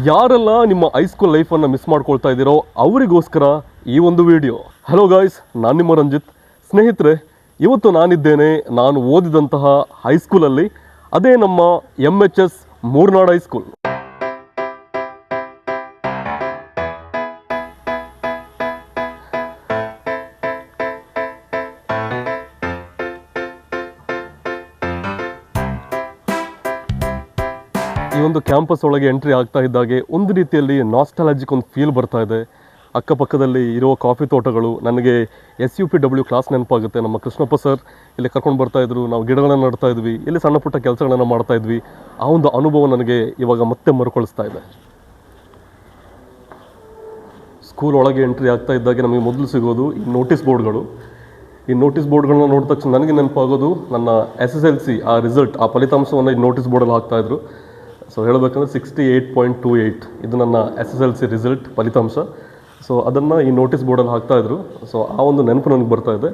ಯಾರೆಲ್ಲ ನಿಮ್ಮ high school ಲೈಫನ್ನು miss ಮಾಡ್ಕೊಳ್ತಾ ಇದ್ದೀರೋ ಅವರಿಗೋಸ್ಕರ ಈ ಒಂದು ವಿಡಿಯೋ. ಹಲೋ ಗಾಯ್ಸ್, ನಾನು ನಿಮ್ಮ ರಂಜಿತ್. ಸ್ನೇಹಿತರೆ, ಇವತ್ತು ನಾನು ಓದಿದಂತಹ ಹೈಸ್ಕೂಲಲ್ಲಿ, ಅದೇ ನಮ್ಮ MHS ಮೂರ್ನಾಡ್ ಹೈಸ್ಕೂಲ್. ಈ ಒಂದು ಕ್ಯಾಂಪಸ್ ಒಳಗೆ ಎಂಟ್ರಿ ಆಗ್ತಾ ಇದ್ದಾಗೆ ಒಂದು ರೀತಿಯಲ್ಲಿ ನಾಸ್ಟಾಲಜಿಕ್ ಒಂದು ಫೀಲ್ ಬರ್ತಾ ಇದೆ. ಅಕ್ಕಪಕ್ಕದಲ್ಲಿ ಇರೋ ಕಾಫಿ ತೋಟಗಳು, ನನಗೆ SUPW ಕ್ಲಾಸ್ ನೆನಪಾಗುತ್ತೆ. ನಮ್ಮ ಕೃಷ್ಣಪ್ಪ ಸರ್ ಇಲ್ಲಿ ಕರ್ಕೊಂಡು ಬರ್ತಾಯಿದ್ರು, ನಾವು ಗಿಡಗಳನ್ನು ನಡ್ತಾ ಇದ್ವಿ, ಇಲ್ಲಿ ಸಣ್ಣ ಪುಟ್ಟ ಕೆಲಸಗಳನ್ನು ಮಾಡ್ತಾ ಇದ್ವಿ. ಆ ಒಂದು ಅನುಭವ ನನಗೆ ಇವಾಗ ಮತ್ತೆ ಮರುಕಳಿಸ್ತಾ ಇದೆ. ಸ್ಕೂಲ್ ಒಳಗೆ ಎಂಟ್ರಿ ಆಗ್ತಾ ಇದ್ದಾಗೆ ನಮಗೆ ಮೊದಲು ಸಿಗೋದು ಈ ನೋಟಿಸ್ ಬೋರ್ಡ್ಗಳು. ಈ ನೋಟಿಸ್ ಬೋರ್ಡ್ಗಳನ್ನ ನೋಡಿದ ತಕ್ಷಣ ನನಗೆ ನೆನಪಾಗೋದು ನನ್ನ SSLC ಆ ರಿಸಲ್ಟ್, ಆ ಫಲಿತಾಂಶವನ್ನು ಈ ನೋಟಿಸ್ ಬೋರ್ಡಲ್ಲಿ ಹಾಕ್ತಾಯಿದ್ರು. ಸೊ ಹೇಳಬೇಕಂದ್ರೆ 68.28 ಇದು ನನ್ನ SSLC ರಿಸಲ್ಟ್ ಫಲಿತಾಂಶ. ಸೊ ಅದನ್ನು ಈ ನೋಟಿಸ್ ಬೋರ್ಡಲ್ಲಿ ಹಾಕ್ತಾಯಿದ್ರು. ಸೊ ಆ ಒಂದು ನೆನಪು ನನಗೆ ಬರ್ತಾ ಇದೆ.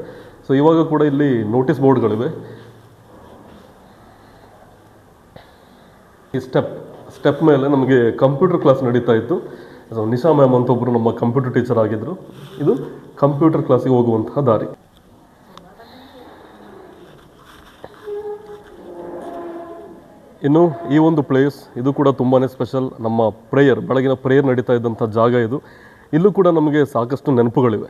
ಸೊ ಇವಾಗ ಕೂಡ ಇಲ್ಲಿ ನೋಟಿಸ್ ಬೋರ್ಡ್ಗಳಿವೆ. ಈ ಸ್ಟೆಪ್ ಮೇಲೆ ನಮಗೆ ಕಂಪ್ಯೂಟರ್ ಕ್ಲಾಸ್ ನಡೀತಾ ಇತ್ತು. ಸೊ ನಿಶಾ ಮ್ಯಾಮ್ ಅಂತ ಒಬ್ಬರು ನಮ್ಮ ಕಂಪ್ಯೂಟರ್ ಟೀಚರ್ ಆಗಿದ್ದರು. ಇದು ಕಂಪ್ಯೂಟರ್ ಕ್ಲಾಸಿಗೆ ಹೋಗುವಂತಹ ದಾರಿ. ಇನ್ನು ಈ ಒಂದು ಪ್ಲೇಸ್ ಇದು ಕೂಡ ತುಂಬಾ ಸ್ಪೆಷಲ್. ನಮ್ಮ ಬೆಳಗಿನ ಪ್ರೇಯರ್ ನಡೀತಾ ಇದ್ದಂಥ ಜಾಗ ಇದು. ಇಲ್ಲೂ ಕೂಡ ನಮಗೆ ಸಾಕಷ್ಟು ನೆನಪುಗಳಿವೆ.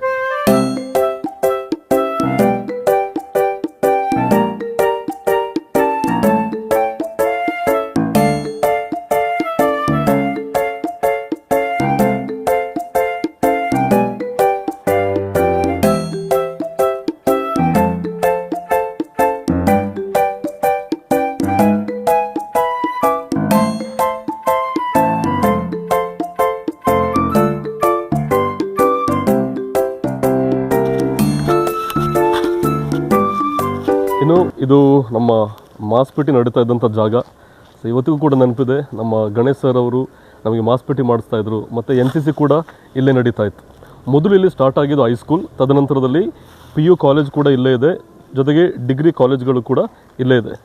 ಇದು ನಮ್ಮ ಮಾಸ್ ಪಿ ಟಿ ನಡೀತಾ ಇದ್ದಂಥ ಜಾಗ. ಸೊ ಇವತ್ತಿಗೂ ಕೂಡ ನೆನಪಿದೆ, ನಮ್ಮ ಗಣೇಶ್ ಸರ್ ಅವರು ನಮಗೆ ಮಾಸ್ ಪಿ ಟಿ ಮಾಡಿಸ್ತಾಯಿದ್ರು. ಮತ್ತು NCC ಕೂಡ ಇಲ್ಲೇ ನಡೀತಾ ಇತ್ತು. ಮೊದಲು ಇಲ್ಲಿ ಸ್ಟಾರ್ಟ್ ಆಗಿದ್ದು ಹೈಸ್ಕೂಲ್, ತದನಂತರದಲ್ಲಿ PU ಕಾಲೇಜ್ ಕೂಡ ಇಲ್ಲೇ ಇದೆ, ಜೊತೆಗೆ ಡಿಗ್ರಿ ಕಾಲೇಜ್ಗಳು ಕೂಡ ಇಲ್ಲೇ ಇದೆ.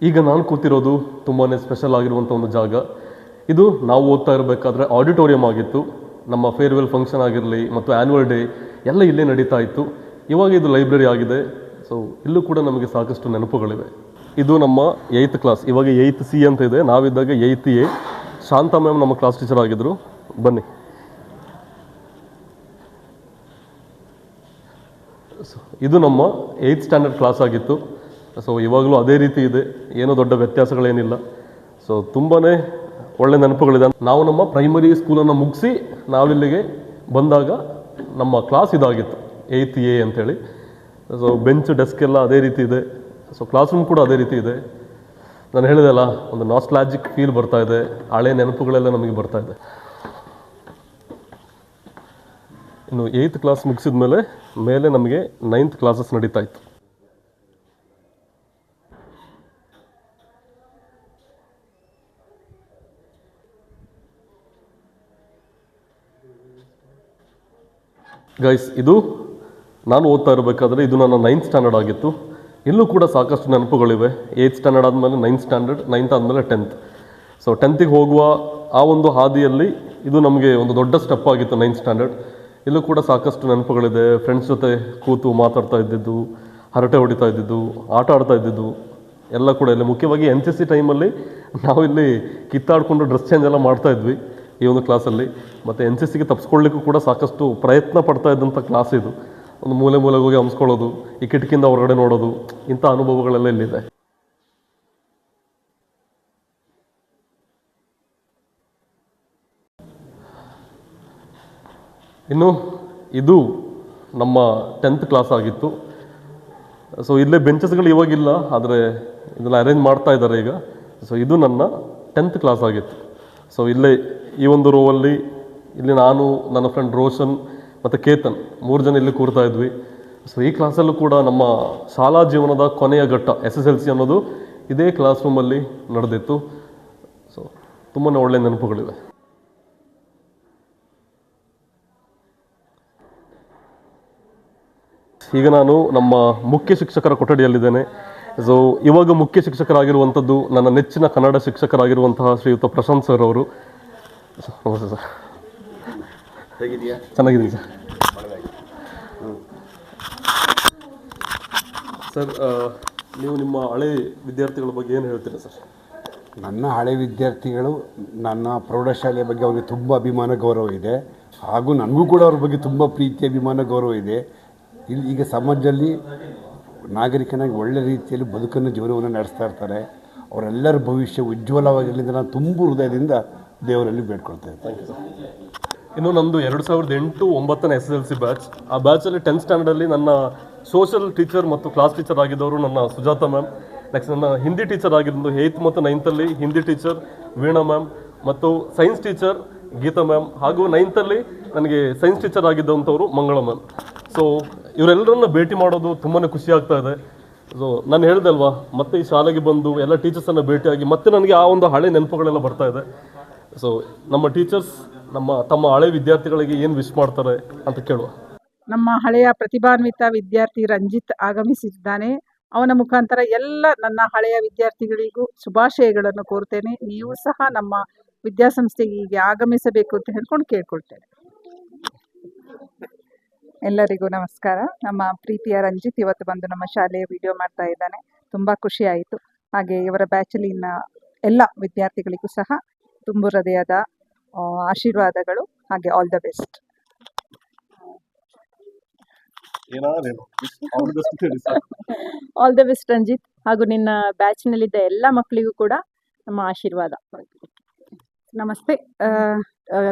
ಈಗ ನಾನು ಕೂತಿರೋದು ತುಂಬಾ ಸ್ಪೆಷಲ್ ಆಗಿರುವಂಥ ಒಂದು ಜಾಗ. ಇದು ನಾವು ಓದ್ತಾ ಇರಬೇಕಾದ್ರೆ ಆಡಿಟೋರಿಯಂ ಆಗಿತ್ತು. ನಮ್ಮ ಫೇರ್ವೆಲ್ ಫಂಕ್ಷನ್ ಆಗಿರಲಿ ಮತ್ತು ಆ್ಯನ್ಯುವಲ್ ಡೇ ಎಲ್ಲ ಇಲ್ಲೇ ನಡೀತಾ ಇತ್ತು. ಇವಾಗ ಇದು ಲೈಬ್ರರಿ ಆಗಿದೆ. ಸೊ ಇಲ್ಲೂ ಕೂಡ ನಮಗೆ ಸಾಕಷ್ಟು ನೆನಪುಗಳಿವೆ. ಇದು ನಮ್ಮ 8th ಕ್ಲಾಸ್, ಇವಾಗ 8th C ಅಂತ ಇದೆ. ನಾವಿದ್ದಾಗ 8th A. ಶಾಂತಾ ಮ್ಯಾಮ್ ನಮ್ಮ ಕ್ಲಾಸ್ ಟೀಚರ್ ಆಗಿದ್ದರು. ಬನ್ನಿ. ಸೊ ಇದು ನಮ್ಮ 8th ಸ್ಟ್ಯಾಂಡರ್ಡ್ ಕ್ಲಾಸ್ ಆಗಿತ್ತು. ಸೊ ಇವಾಗಲೂ ಅದೇ ರೀತಿ ಇದೆ, ಏನೋ ದೊಡ್ಡ ವ್ಯತ್ಯಾಸಗಳೇನಿಲ್ಲ. ಸೊ ತುಂಬಾ ಒಳ್ಳೆ ನೆನಪುಗಳಿದೆ. ನಾವು ನಮ್ಮ ಪ್ರೈಮರಿ ಸ್ಕೂಲನ್ನು ಮುಗಿಸಿ ನಾವಿಲ್ಲಿಗೆ ಬಂದಾಗ ನಮ್ಮ ಕ್ಲಾಸ್ ಇದಾಗಿತ್ತು, 8th A ಅಂತೇಳಿ. ಸೊ ಬೆಂಚ್ ಡೆಸ್ಕ್ ಎಲ್ಲ ಅದೇ ರೀತಿ ಇದೆ. ಸೊ ಕ್ಲಾಸ್ ರೂಮ್ ಕೂಡ ಅದೇ ರೀತಿ ಇದೆ. ನಾನು ಹೇಳಿದೆಲ್ಲ, ಒಂದು ನಾಸ್ಟಾಲಜಿಕ್ ಫೀಲ್ ಬರ್ತಾ ಇದೆ, ಹಳೆ ನೆನಪುಗಳೆಲ್ಲ ನಮಗೆ ಬರ್ತಾ ಇದೆ. ಇನ್ನು 8th ಕ್ಲಾಸ್ ಮುಗಿಸಿದ ಮೇಲೆ ನಮಗೆ 9th ಕ್ಲಾಸಸ್ ನಡೀತಾ ಇತ್ತು. ಗೈಸ್, ಇದು ನಾನು ಓದ್ತಾ ಇರಬೇಕಾದ್ರೆ ಇದು ನನ್ನ 9th ಸ್ಟ್ಯಾಂಡರ್ಡ್ ಆಗಿತ್ತು. ಇಲ್ಲೂ ಕೂಡ ಸಾಕಷ್ಟು ನೆನಪುಗಳಿವೆ. 8th ಸ್ಟ್ಯಾಂಡರ್ಡ್ ಆದಮೇಲೆ 9th ಸ್ಟ್ಯಾಂಡರ್ಡ್, 9th ಆದಮೇಲೆ 10th. ಸೊ 10th ಹೋಗುವ ಆ ಒಂದು ಹಾದಿಯಲ್ಲಿ ಇದು ನಮಗೆ ಒಂದು ದೊಡ್ಡ ಸ್ಟೆಪ್ ಆಗಿತ್ತು, 9th ಸ್ಟ್ಯಾಂಡರ್ಡ್. ಇಲ್ಲೂ ಕೂಡ ಸಾಕಷ್ಟು ನೆನಪುಗಳಿದೆ. ಫ್ರೆಂಡ್ಸ್ ಜೊತೆ ಕೂತು ಮಾತಾಡ್ತಾ ಇದ್ದಿದ್ದು, ಹರಟೆ ಹೊಡಿತಾ ಇದ್ದಿದ್ದು, ಆಟ ಆಡ್ತಾ ಇದ್ದಿದ್ದು ಎಲ್ಲ ಕೂಡ ಇಲ್ಲಿ. ಮುಖ್ಯವಾಗಿ NCC ಟೈಮಲ್ಲಿ ನಾವಿಲ್ಲಿ ಕಿತ್ತಾಡಿಕೊಂಡು ಡ್ರೆಸ್ ಚೇಂಜ್ ಎಲ್ಲ ಮಾಡ್ತಾ ಇದ್ವಿ ಈ ಒಂದು ಕ್ಲಾಸಲ್ಲಿ. ಮತ್ತು NCCಗೆ ತಪ್ಪಿಸ್ಕೊಳ್ಳಿಕ್ಕೂ ಕೂಡ ಸಾಕಷ್ಟು ಪ್ರಯತ್ನ ಪಡ್ತಾ ಇದ್ದಂಥ ಕ್ಲಾಸ್ ಇದು. ಒಂದು ಮೂಲೆಗೆ ಹೋಗಿ ಹಂಸ್ಕೊಳ್ಳೋದು, ಈ ಕಿಟಕಿಯಿಂದ ಹೊರಗಡೆ ನೋಡೋದು, ಇಂಥ ಅನುಭವಗಳೆಲ್ಲ ಇಲ್ಲಿದೆ. ಇನ್ನು ಇದು ನಮ್ಮ 10th ಕ್ಲಾಸ್ ಆಗಿತ್ತು. ಸೊ ಇಲ್ಲೇ ಬೆಂಚಸ್ಗಳು ಇವಾಗಿಲ್ಲ, ಆದರೆ ಇದೆಲ್ಲ ಅರೇಂಜ್ ಮಾಡ್ತಾ ಇದ್ದಾರೆ ಈಗ. ಸೊ ಇದು ನನ್ನ 10th ಕ್ಲಾಸ್ ಆಗಿತ್ತು. ಸೊ ಇಲ್ಲೇ ಈ ಒಂದು ರೋವಲ್ಲಿ ಇಲ್ಲಿ ನಾನು, ನನ್ನ ಫ್ರೆಂಡ್ ರೋಷನ್ ಮತ್ತು ಕೇತನ್ 3 ಜನ ಇಲ್ಲಿ ಕೂರ್ತಾ ಇದ್ವಿ. ಸೊ ಈ ಕ್ಲಾಸಲ್ಲೂ ಕೂಡ ನಮ್ಮ ಶಾಲಾ ಜೀವನದ ಕೊನೆಯ ಘಟ್ಟ SSLC ಅನ್ನೋದು ಇದೇ ಕ್ಲಾಸ್ ರೂಮಲ್ಲಿ ನಡೆದಿತ್ತು. ಸೊ ತುಂಬಾ ಒಳ್ಳೆಯ ನೆನಪುಗಳಿವೆ. ಈಗ ನಾನು ನಮ್ಮ ಮುಖ್ಯ ಶಿಕ್ಷಕರ ಕೊಠಡಿಯಲ್ಲಿದ್ದೇನೆ. ಸೊ ಇವಾಗ ಮುಖ್ಯ ಶಿಕ್ಷಕರಾಗಿರುವಂಥದ್ದು ನನ್ನ ನೆಚ್ಚಿನ ಕನ್ನಡ ಶಿಕ್ಷಕರಾಗಿರುವಂತಹ ಶ್ರೀಯುತ ಪ್ರಶಾಂತ್ ಸರ್ ಅವರು. ನಮಸ್ತೆ ಸರ್. ಹೇಗಿದೆಯಾ? ಚೆನ್ನಾಗಿದ್ದೀನಿ ಸರ್. ಸರ್ ನೀವು ನಿಮ್ಮ ಹಳೆ ವಿದ್ಯಾರ್ಥಿಗಳ ಬಗ್ಗೆ ಏನು ಹೇಳ್ತೀರಾ ಸರ್? ನನ್ನ ಹಳೆ ವಿದ್ಯಾರ್ಥಿಗಳು, ನನ್ನ ಪ್ರೌಢಶಾಲೆಯ ಬಗ್ಗೆ ಅವರಿಗೆ ತುಂಬ ಅಭಿಮಾನ ಗೌರವ ಇದೆ. ಹಾಗೂ ನನಗೂ ಕೂಡ ಅವ್ರ ಬಗ್ಗೆ ತುಂಬ ಪ್ರೀತಿ ಅಭಿಮಾನ ಗೌರವ ಇದೆ. ಈಗ ಸಮಾಜದಲ್ಲಿ ನಾಗರಿಕನಾಗಿ ಒಳ್ಳೆ ರೀತಿಯಲ್ಲಿ ಬದುಕನ್ನು ಜೀವನವನ್ನು ನಡೆಸ್ತಾ ಇರ್ತಾರೆ. ಅವರೆಲ್ಲರ ಭವಿಷ್ಯ ಉಜ್ವಲವಾಗಿರಲಿ ಅಂತ ನಾನು ತುಂಬ ಹೃದಯದಿಂದ ದೇವರಲ್ಲಿ ಬೇಡ್ಕೊಳ್ತಾ ಇದ್ದೀನಿ. ಇನ್ನು ನಂದು 2008-9 SSLC ಬ್ಯಾಚ್. ಆ ಬ್ಯಾಚಲ್ಲಿ 10th ಸ್ಟ್ಯಾಂಡರ್ಡಲ್ಲಿ ನನ್ನ ಸೋಷಲ್ ಟೀಚರ್ ಮತ್ತು ಕ್ಲಾಸ್ ಟೀಚರ್ ಆಗಿದ್ದವರು ನನ್ನ ಸುಜಾತ ಮ್ಯಾಮ್. ನೆಕ್ಸ್ಟ್ ನನ್ನ ಹಿಂದಿ ಟೀಚರ್ ಆಗಿದ್ದು 8th ಮತ್ತು 9th Hindi teacher Veena ma'am, ಮತ್ತು ಸೈನ್ಸ್ ಟೀಚರ್ ಗೀತಾ ಮ್ಯಾಮ್, ಹಾಗೂ 9th ನನಗೆ ಸೈನ್ಸ್ ಟೀಚರ್ ಆಗಿದ್ದಂಥವ್ರು ಮಂಗಳ ಮ್ಯಾಮ್. ಸೊ ಇವರೆಲ್ಲರನ್ನ ಭೇಟಿ ಮಾಡೋದು ತುಂಬಾ ಖುಷಿ ಆಗ್ತಾ ಇದೆ. ಸೊ ನಾನು ಹೇಳಿದೆ ಅಲ್ವಾ, ಮತ್ತೆ ಈ ಶಾಲೆಗೆ ಬಂದು ಎಲ್ಲ ಟೀಚರ್ಸನ್ನು ಭೇಟಿಯಾಗಿ ಮತ್ತೆ ನನಗೆ ಆ ಒಂದು ಹಳೆ ನೆನಪುಗಳೆಲ್ಲ ಬರ್ತಾ ಇದೆ. ಸೊ ನಮ್ಮ ಟೀಚರ್ಸ್ ತಮ್ಮ ಹಳೆ ವಿದ್ಯಾರ್ಥಿಗಳಿಗೆ ಏನು ವಿಶ್ ಮಾಡ್ತಾರೆ ಅಂತ ಕೇಳುವ. ನಮ್ಮ ಹಳೆಯ ಪ್ರತಿಭಾನ್ವಿತ ವಿದ್ಯಾರ್ಥಿ ರಂಜಿತ್ ಆಗಮಿಸಿದ್ದಾನೆ. ಅವನ ಮುಖಾಂತರ ಎಲ್ಲ ನನ್ನ ಹಳೆಯ ವಿದ್ಯಾರ್ಥಿಗಳಿಗೂ ಶುಭಾಶಯಗಳನ್ನು ಕೋರ್ತೇನೆ. ನೀವು ಸಹ ನಮ್ಮ ವಿದ್ಯಾಸಂಸ್ಥೆಗೆ ಹೀಗೆ ಆಗಮಿಸಬೇಕು ಅಂತ ಹೇಳ್ಕೊಂಡು ಕೇಳ್ಕೊಳ್ತೇನೆ. ಎಲ್ಲರಿಗೂ ನಮಸ್ಕಾರ. ನಮ್ಮ ಪ್ರೀತಿಯ ರಂಜಿತ್ ಇವತ್ತು ಬಂದು ನಮ್ಮ ಶಾಲೆಯ ವಿಡಿಯೋ ಮಾಡ್ತಾ ಇದ್ದಾನೆ. ತುಂಬ ಖುಷಿ ಆಯಿತು. ಹಾಗೆ ಇವರ ಬ್ಯಾಚಲ್ಲಿನ ಎಲ್ಲ ವಿದ್ಯಾರ್ಥಿಗಳಿಗೂ ಸಹ ತುಂಬು ಹೃದಯದ ಆಶೀರ್ವಾದಗಳು, ಹಾಗೆ all the best. All the best Ranjit, ಹಾಗೂ ನಿನ್ನ ಬ್ಯಾಚ್ನಲ್ಲಿದ್ದ ಎಲ್ಲ ಮಕ್ಕಳಿಗೂ ಕೂಡ ನಮ್ಮ ಆಶೀರ್ವಾದ. ನಮಸ್ತೆ.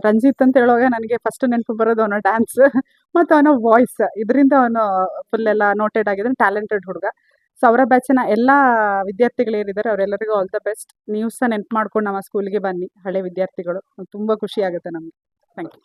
ರಂಜಿತ್ ಅಂತ ಹೇಳುವಾಗ ನನಗೆ ಫಸ್ಟ್ ನೆನಪು ಬರೋದು ಅವನ ಡ್ಯಾನ್ಸ್ ಮತ್ತು ಅವನ ವಾಯ್ಸ್. ಇದರಿಂದ ಅವನು ಫುಲ್ ಎಲ್ಲ ನೋಟೆಡ್ ಆಗಿದ್ದಾನೆ, ಟ್ಯಾಲೆಂಟೆಡ್ ಹುಡುಗ. ಸೊ ಅವರ ಬ್ಯಾಚಿನ ಎಲ್ಲ ವಿದ್ಯಾರ್ಥಿಗಳೇನಿದ್ದಾರೆ ಅವರೆಲ್ಲರಿಗೂ ಆಲ್ ದ ಬೆಸ್ಟ್. ನೀವು ಸಹ ನೆನಪು ಮಾಡ್ಕೊಂಡು ನಮ್ಮ ಸ್ಕೂಲ್ಗೆ ಬನ್ನಿ, ಹಳೆ ವಿದ್ಯಾರ್ಥಿಗಳು. ತುಂಬ ಖುಷಿ ಆಗುತ್ತೆ ನಮಗೆ. Thank you.